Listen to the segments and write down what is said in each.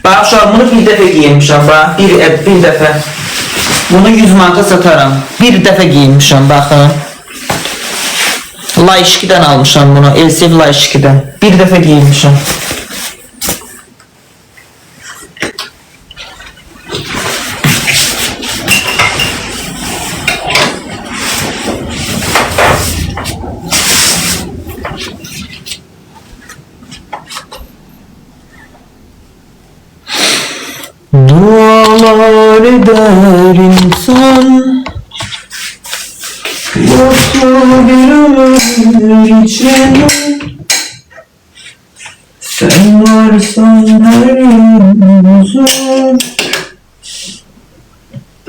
Bax uşaq, bunu bir dəfə giyinmişəm, bax, bir dəfə. Bunu 100 manata satarım. Bir dəfə giyinmişəm, baxın. Layışkidən almışam bunu, Elsev Layışkidən. Bir dəfə giyinmişəm. Dualar eder insan, yoksa bir ömür için. Sen varsan her gün huzur,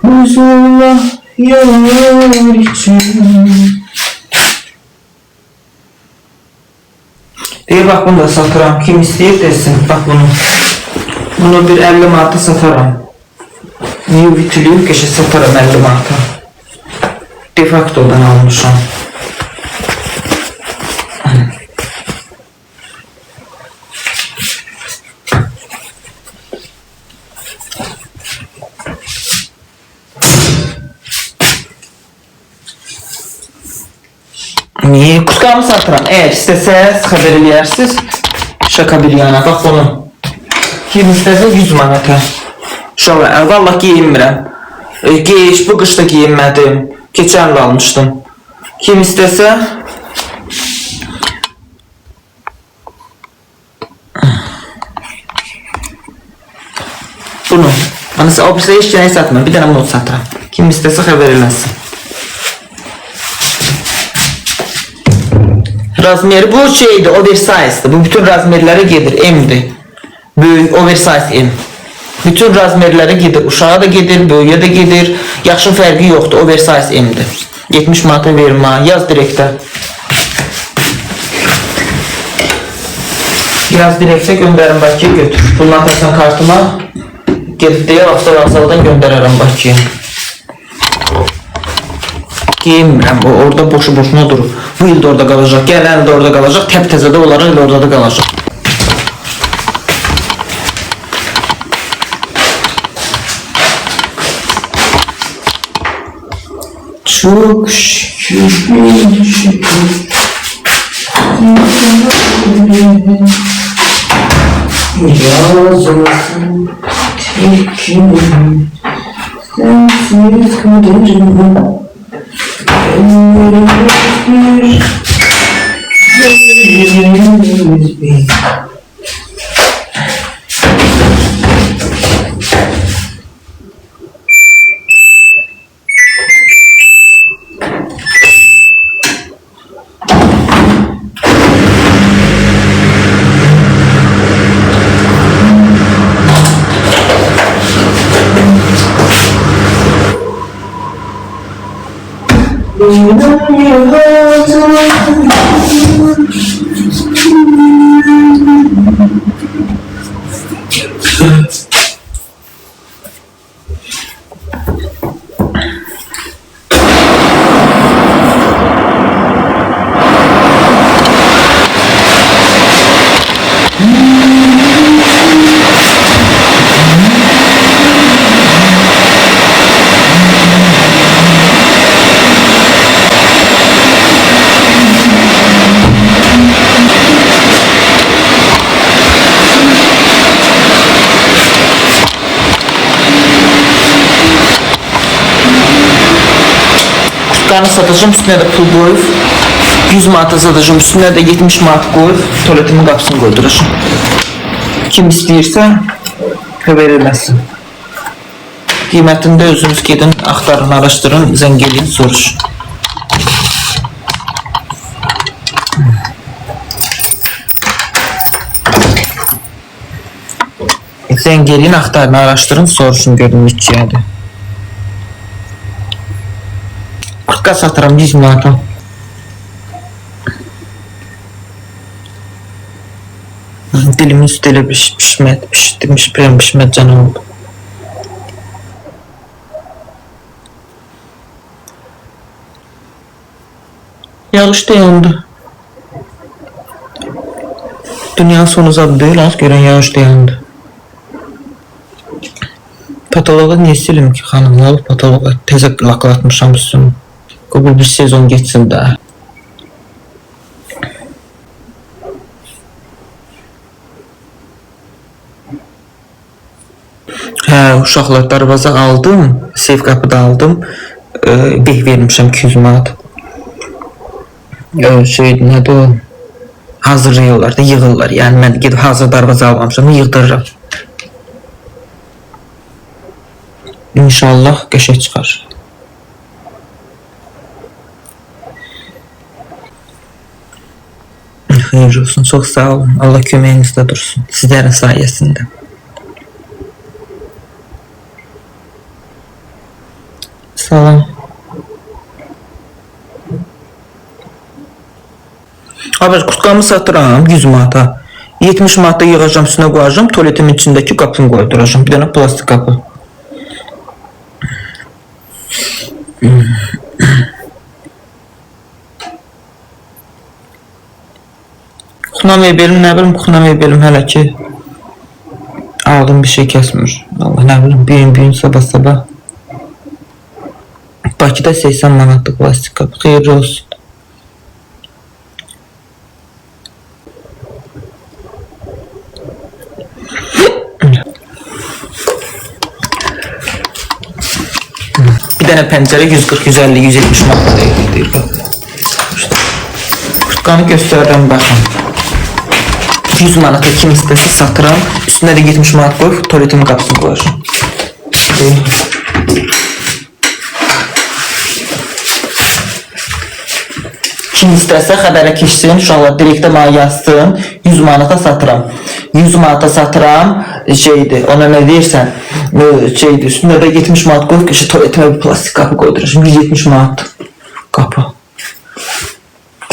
huzurla yar için. Bak bunu da satıram, kim isteyir desin, bak bunu. Bunu bir 50 manata satarım. Niye ütülüyüm ki satarım 50 manata. Defaktodan almışım. Niye? Kutkamı satıram. Eğer isteseniz haber edersiniz. Şaka bir yana. Bak bunu. Kim istese 100 manata. Şöyle, vallahi giyinmirəm. Bu qışda giyinmədim. Keçən il almışdım. Kim istese bunu. Mesela o birisi heç yenə satmam. Bir dənə bunu satıram. Kim istese haber eləsin. Razmeri bu şeydi, oversize'dı. Bu bütün razmerlere gelir. M'dir. Böyük, oversize M. Bütün razmerlere gedir. Uşağa da gedir, böyüye de gedir. Yaşın fərqi yoxdur. Oversize M'dir. 70 manata vermə. Yaz direktə. Yaz direktə göndərin Bakıya götür. Bundan atasan kartıma. Gedib deyə avtovasaldan göndərərəm Bakıya. Giyinmirəm. O orada boşu boşuna durur. Bu il de orada qalacaq. Gələn il de orada qalacaq. Təp-təzə də olaraq il orada da qalacaq. Çok şükür, bin şükür. Yazılsın tekini, sensiz kaderim. Ellerimiz bir. Kanı satacağım, üstüne de pul koyup 100 manata satacağım, üstüne de 70 manat koyup tuvaletimin kapısını koyduracağım. Kim istəyirsə verilməsin. Qiymətində özünüz gedin, axtarın, araşdırın, zəng eləyin, soruşun. Zəng eləyin, axtarın, araşdırın, soruşun, görün neçəyədir. Kurtka satıram 100 manata. Dilimin üstü elə pişmiş, pişmək canım oldu. Yağış dayandı. Dünya sonu zad değil, az gören yağış dayandı. Patologa niye silim ki hanım? Ne olur patologa? Teze laklatmışam üstünü. Kabul bir sezon geçsin daha. Uşaqlar darvaza aldım. Sev kapıda aldım. Beh vermişim 200 manat. Nədir o? Hazırlayırlar da yığırlar. Yəni mən gedib hazır darvaza almamışam, yığdırıram. İnşallah qəşəng çıxar. Xeyir olsun, çox sağ olun. Allah köməyinizdə dursun. Sizlərin sayəsində. Salam. Abi kurtkamı satıram 100 manata. 70 manata yığacam, üstüne koyacağım. Tuvaletimin içindeki kapını koyduracağım. Bir tane plastik kapı. Kuxnamayı belim, ne bilim kuxnamayı belim hələ ki. Aldım bir şey kesmir. Allah ne bileyim büyün sabah. Bakıda 80 manatlık plastik kapı. Xeyirli olsun. Bir tane pencere 140, 150, 170 manat deyir. Kurtkanı göstərirəm baxın. 100 manata kim istəsə satıram. Üstünə də 70 manat qoyub tuvaletimin qapısını qoyacağım. Kim istəsə xəbərə keçsin, uşaqlar direktə mənə yazsın. 100 manata satıram. 100 manata satıram. Ona nə deyirsən? Üstündə də 70 manat qoyub ki, tuvaletimə bir plastik qapı qoyduracağım. 170 manat qapı.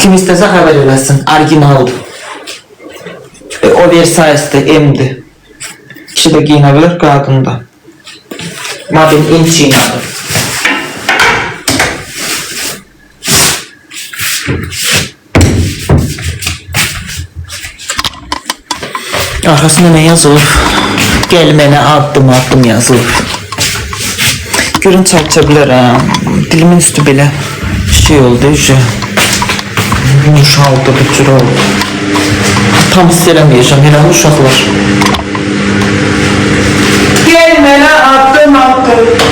Kim istəsə xəbər eləsin. Orijinaldır. O Versailles'dir, M'dir. Kişi də giyinə bilir, qadın da. Model Enchinadır. Arkasında ne yazılır? Gel mənə addım yazılır. Görün çarça bilərəm. Dilimin üstü belə şey oldu. Yumuşaldı, bir cür oldu. Tam hiss eləməyəcəm, eləmi uşaqlar. Gel mənə addım,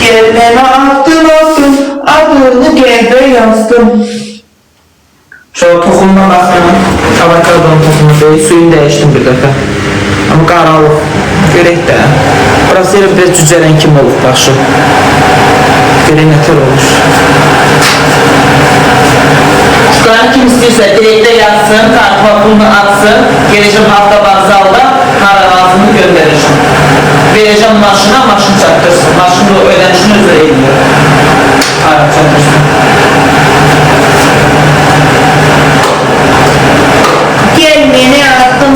gel mənə addım, adını qəlbə yazdım. Şöyle toxumuna baxıram, avokadonun toxumu deyil, suyunu dəyişdim bir dəfə. Amma qaralıq, görək də. Burası elə biraz cücərən kimi olub başı. Görək nətər olur. Şuqanı kim istəyirsə direktə yazsın, kartıma pulunu atsın, geləcəm hafta bazalda haravazını göndərəcəm. Verəcəm maşına, maşın çatdırsın. Maşını ödənişini özü eləyir. Hara çatdırsın. Gel beni attım,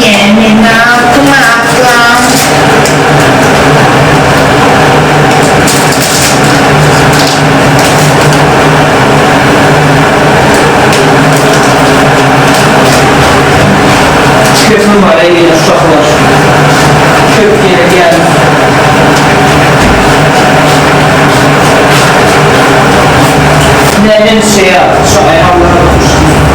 gel beni attım. Köp numaraya gelir uşaqlar. Köp yere gelir. Nədən şeyə, şahaya Allah'a bakmışsın.